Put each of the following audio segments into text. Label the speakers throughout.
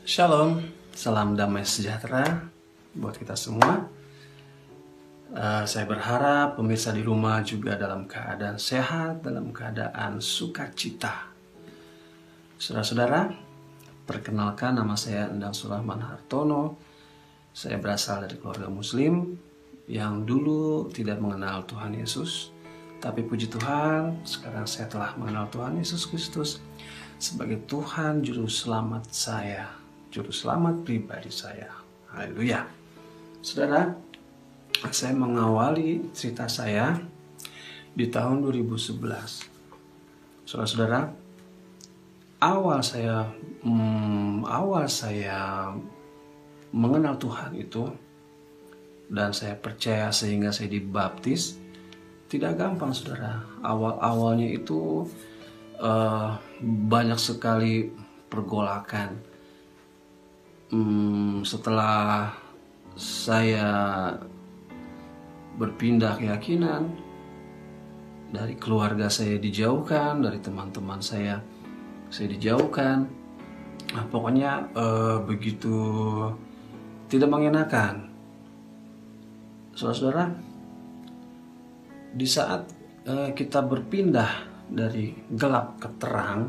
Speaker 1: Shalom, salam damai sejahtera buat kita semua. Saya berharap pemirsa di rumah juga dalam keadaan sehat, dalam keadaan sukacita. Saudara-saudara, perkenalkan nama saya Endang Surahman Hartono. Saya berasal dari keluarga Muslim yang dulu tidak mengenal Tuhan Yesus. Tapi puji Tuhan, sekarang saya telah mengenal Tuhan Yesus Kristus sebagai Tuhan Juru Selamat saya, Juru Selamat pribadi saya. Haleluya. Saudara, saya mengawali cerita saya di tahun 2011. Saudara-saudara, awal saya mengenal Tuhan itu dan saya percaya sehingga saya dibaptis, tidak gampang, saudara. Awalnya itu banyak sekali pergolakan. Setelah saya berpindah keyakinan, dari keluarga saya dijauhkan, dari teman-teman saya dijauhkan. Nah, pokoknya begitu tidak mengenakan. Saudara-saudara, di saat kita berpindah dari gelap ke terang,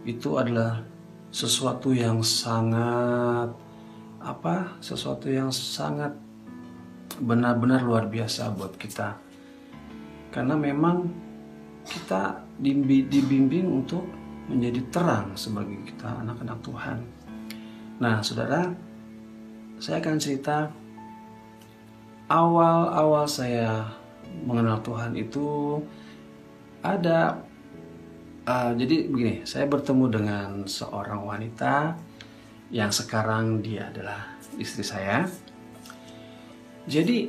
Speaker 1: itu adalah sesuatu yang sangat benar-benar luar biasa buat kita. Karena memang kita dibimbing untuk menjadi terang sebagai kita anak-anak Tuhan. Nah, saudara, saya akan cerita awal saya mengenal Tuhan itu ada. Jadi begini, saya bertemu dengan seorang wanita yang sekarang dia adalah istri saya. Jadi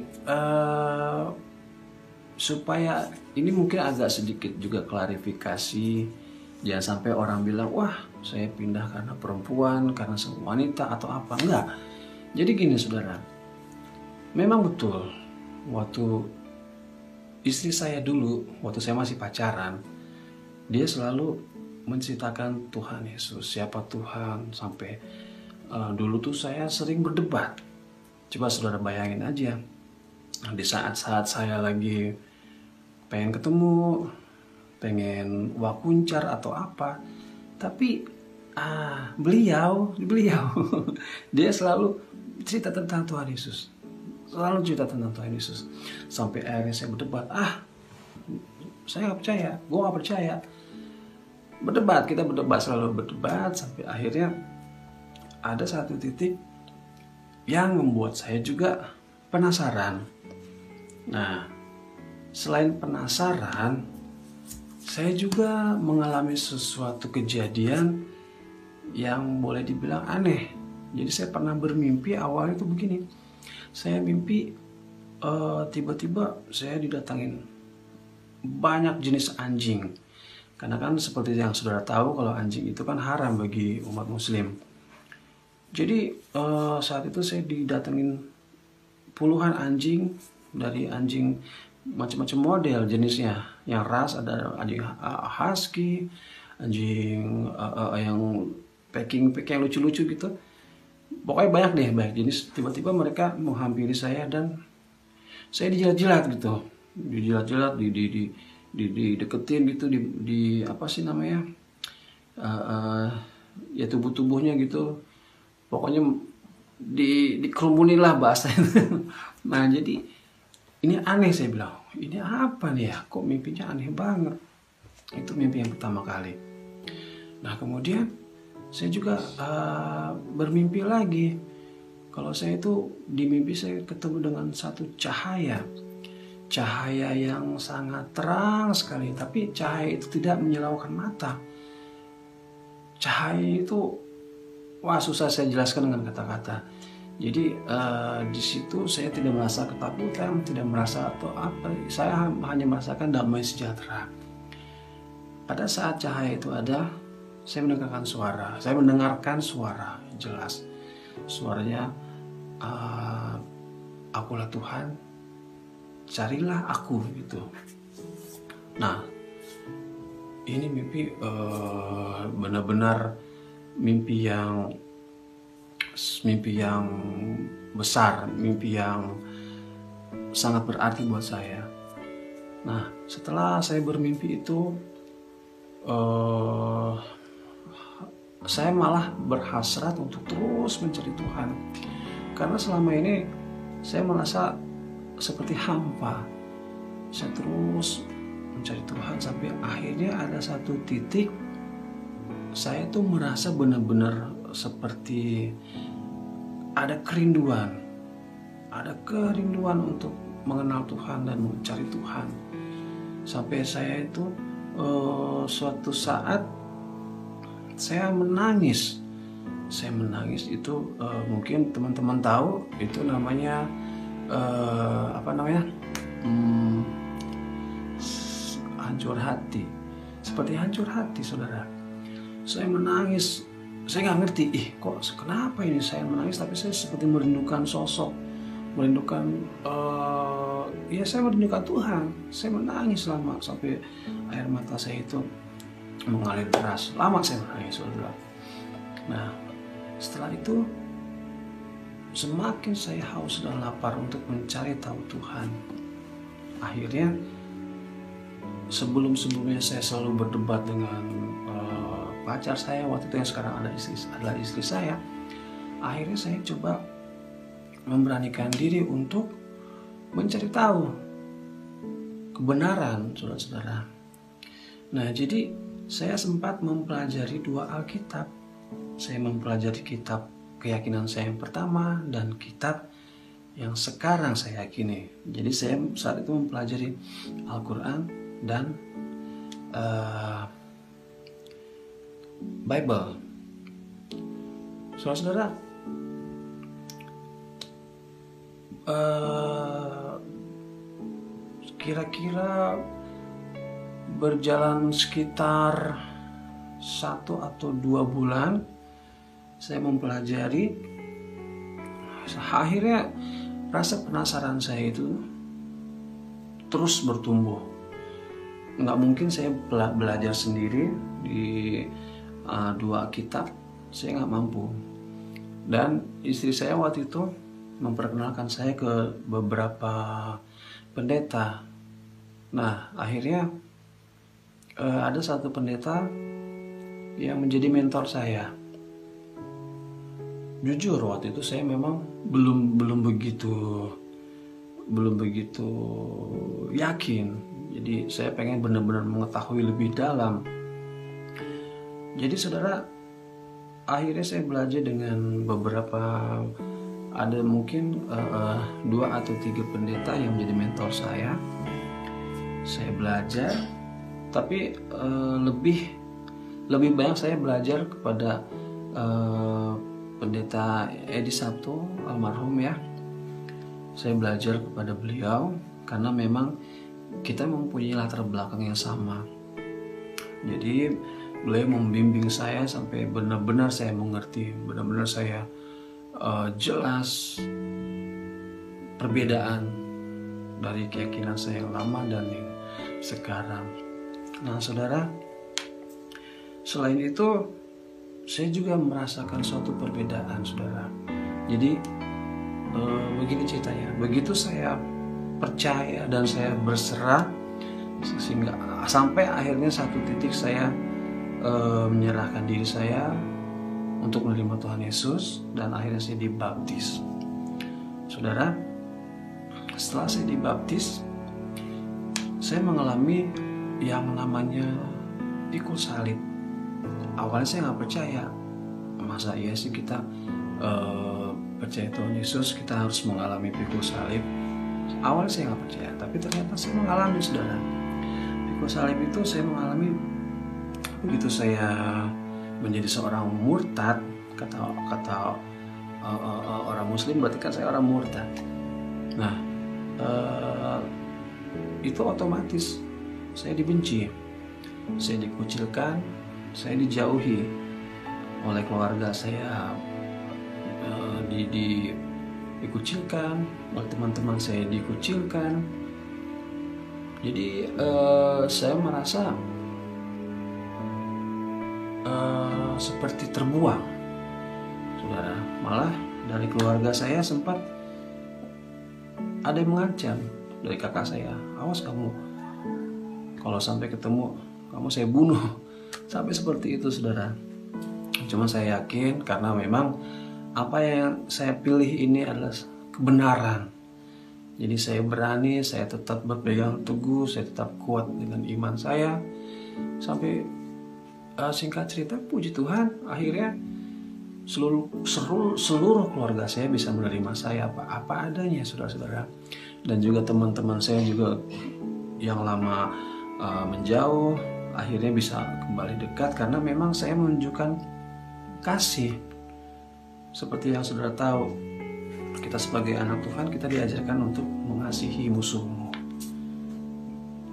Speaker 1: supaya ini mungkin agak sedikit juga klarifikasi, jangan sampai orang bilang, wah saya pindah karena perempuan, karena wanita atau apa. Enggak. Jadi gini, saudara, memang betul waktu istri saya dulu, waktu saya masih pacaran, dia selalu menceritakan Tuhan Yesus, siapa Tuhan, sampai dulu tuh saya sering berdebat. Coba saudara bayangin aja, di saat-saat saya lagi pengen ketemu, pengen wakuncar atau apa, tapi beliau dia selalu cerita tentang Tuhan Yesus. Selalu cerita tentang Tuhan Yesus. Sampai akhirnya saya berdebat. Saya gak percaya. Gue gak percaya. Kita berdebat, selalu berdebat. Sampai akhirnya ada satu titik yang membuat saya juga penasaran. Nah, selain penasaran, saya juga mengalami sesuatu kejadian yang boleh dibilang aneh. Jadi saya pernah bermimpi, awalnya itu begini. Saya mimpi tiba-tiba saya didatangin banyak jenis anjing. Karena kan seperti yang saudara tahu, kalau anjing itu kan haram bagi umat Muslim. Jadi saat itu saya didatengin puluhan anjing, dari anjing macam-macam model jenisnya. Yang ras ada anjing husky, anjing yang packing yang lucu-lucu gitu. Pokoknya banyak deh, banyak jenis. Tiba-tiba mereka menghampiri saya dan saya dijilat-jilat gitu. Dijilat-jilat, dideketin gitu, di apa sih namanya? Ya tubuh-tubuhnya gitu. Pokoknya dikerumunin lah bahasanya. Nah, jadi ini aneh, saya bilang. Ini apa nih ya? Kok mimpinya aneh banget? Itu mimpi yang pertama kali. Nah, kemudian saya juga bermimpi lagi. Kalau saya itu di mimpi saya ketemu dengan satu cahaya yang sangat terang sekali, tapi cahaya itu tidak menyilaukan mata. Cahaya itu, wah, susah saya jelaskan dengan kata-kata. Jadi di situ saya tidak merasa ketakutan, tidak merasa atau apa. Saya hanya merasakan damai sejahtera. Pada saat cahaya itu ada, saya mendengarkan suara jelas. Suaranya, akulah Tuhan, carilah aku, gitu. Nah, ini mimpi benar-benar mimpi yang mimpi yang besar, mimpi yang sangat berarti buat saya. Nah, setelah saya bermimpi itu, saya malah berhasrat untuk terus mencari Tuhan. Karena selama ini saya merasa seperti hampa. Saya terus mencari Tuhan sampai akhirnya ada satu titik saya tuh merasa benar-benar seperti ada kerinduan untuk mengenal Tuhan dan mencari Tuhan. Sampai saya itu suatu saat saya menangis itu, mungkin teman-teman tahu itu namanya hancur hati. Seperti hancur hati, saudara. Saya menangis, saya nggak ngerti, kok kenapa ini saya menangis, tapi saya seperti merindukan sosok, saya merindukan Tuhan. Saya menangis lama sampai air mata saya itu mengalir deras. Lama saya menangis, saudara. Nah, setelah itu semakin saya haus dan lapar untuk mencari tahu Tuhan. Akhirnya sebelumnya saya selalu berdebat dengan pacar saya waktu itu yang sekarang adalah istri saya. Akhirnya saya coba memberanikan diri untuk mencari tahu kebenaran, saudara-saudara. Nah, jadi saya sempat mempelajari 2 Alkitab. Saya mempelajari kitab keyakinan saya yang pertama dan kitab yang sekarang saya yakini. Jadi saya saat itu mempelajari Al-Quran dan Bible. Saudara-saudara, kira-kira berjalan sekitar 1 atau 2 bulan saya mempelajari. Akhirnya rasa penasaran saya itu terus bertumbuh. Nggak mungkin saya belajar sendiri di 2 kitab, saya nggak mampu. Dan istri saya waktu itu memperkenalkan saya ke beberapa pendeta. Nah, akhirnya ada satu pendeta yang menjadi mentor saya. Jujur waktu itu saya memang belum begitu yakin. Jadi saya pengen benar-benar mengetahui lebih dalam. Jadi saudara, akhirnya saya belajar dengan beberapa, ada mungkin 2 atau 3 pendeta yang menjadi mentor saya. Saya belajar, tapi lebih banyak saya belajar kepada pendeta Edi Sabto almarhum ya. Saya belajar kepada beliau karena memang kita mempunyai latar belakang yang sama. Jadi beliau membimbing saya sampai benar-benar saya mengerti, benar-benar saya jelas perbedaan dari keyakinan saya yang lama dan yang sekarang. Nah, saudara, selain itu saya juga merasakan suatu perbedaan, saudara. Jadi begini ceritanya, begitu saya percaya dan saya berserah, sehingga sampai akhirnya satu titik saya menyerahkan diri saya untuk menerima Tuhan Yesus, dan akhirnya saya dibaptis. Saudara, setelah saya dibaptis, saya mengalami yang namanya pikul salib. Awalnya saya nggak percaya, masa iya sih kita percaya Tuhan Yesus kita harus mengalami pikul salib. Awalnya saya nggak percaya, tapi ternyata saya mengalami, saudara. Pikul salib itu saya mengalami begitu saya menjadi seorang murtad. Kata orang Muslim, berarti kan saya orang murtad. Nah, itu otomatis saya dibenci, saya dikucilkan, saya dijauhi oleh keluarga saya, dikucilkan oleh teman-teman saya, dikucilkan. Jadi saya merasa seperti terbuang, saudara. Malah dari keluarga saya sempat ada yang mengancam dari kakak saya, awas kamu, kalau sampai ketemu kamu saya bunuh. Sampai seperti itu saudara. Cuma saya yakin karena memang apa yang saya pilih ini adalah kebenaran. Jadi saya berani, saya tetap berpegang teguh, saya tetap kuat dengan iman saya. Sampai singkat cerita, puji Tuhan, akhirnya seluruh keluarga saya bisa menerima saya apa adanya, saudara-saudara. Dan juga teman-teman saya juga yang lama menjauh, akhirnya bisa kembali dekat karena memang saya menunjukkan kasih. Seperti yang saudara tahu, kita sebagai anak Tuhan, kita diajarkan untuk mengasihi musuhmu.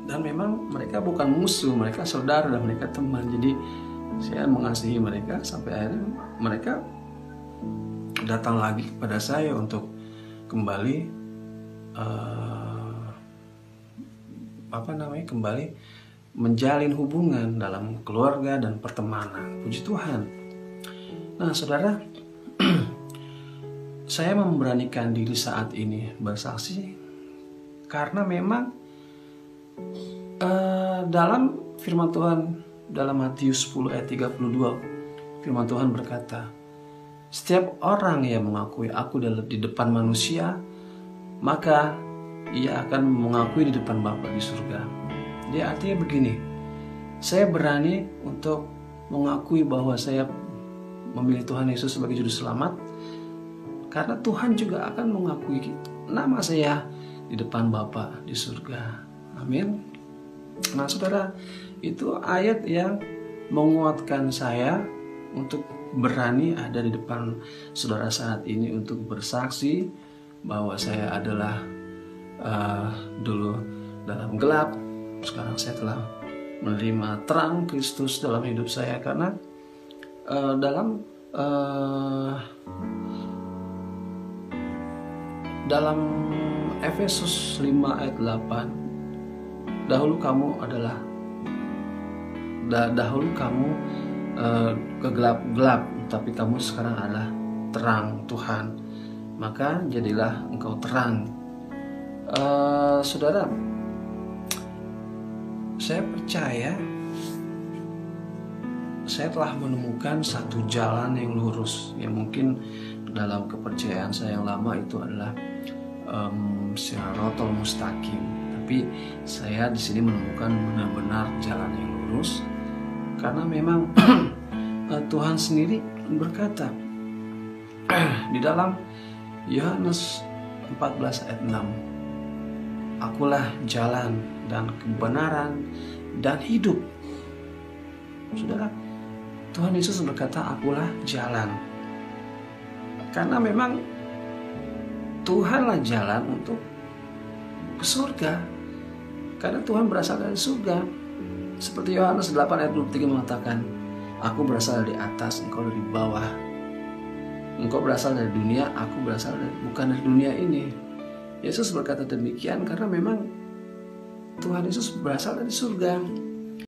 Speaker 1: Dan memang mereka bukan musuh, mereka saudara dan mereka teman. Jadi saya mengasihi mereka sampai akhirnya mereka datang lagi kepada saya untuk kembali kembali menjalin hubungan dalam keluarga dan pertemanan. Puji Tuhan. Nah, saudara, saya memberanikan diri saat ini bersaksi karena memang dalam firman Tuhan dalam Matius 10 ayat 32, firman Tuhan berkata, setiap orang yang mengakui aku di depan manusia, maka ia akan mengakui di depan Bapa di surga. Jadi artinya begini, saya berani untuk mengakui bahwa saya memilih Tuhan Yesus sebagai juru selamat, karena Tuhan juga akan mengakui nama saya di depan Bapa di surga. Amin. Nah saudara, itu ayat yang menguatkan saya untuk berani ada di depan saudara saat ini untuk bersaksi bahwa saya adalah dulu dalam gelap, sekarang saya telah menerima terang Kristus dalam hidup saya. Karena dalam Efesus 5 ayat 8, dahulu kamu kegelap-gelap, tapi kamu sekarang adalah terang Tuhan, maka jadilah engkau terang. Saudara, saya percaya saya telah menemukan satu jalan yang lurus, yang mungkin dalam kepercayaan saya yang lama itu adalah Siratal Mustaqim. Tapi saya di sini menemukan benar-benar jalan yang lurus karena memang Tuhan sendiri berkata di dalam Yohanes 14 ayat 6, Akulah jalan dan kebenaran dan hidup. Saudara, Tuhan Yesus berkata akulah jalan. Karena memang Tuhanlah jalan untuk ke surga. Karena Tuhan berasal dari surga. Seperti Yohanes 8 ayat 23 mengatakan, Aku berasal dari atas, engkau dari bawah. Engkau berasal dari dunia, aku bukan dari dunia ini. Yesus berkata demikian karena memang Tuhan Yesus berasal dari surga.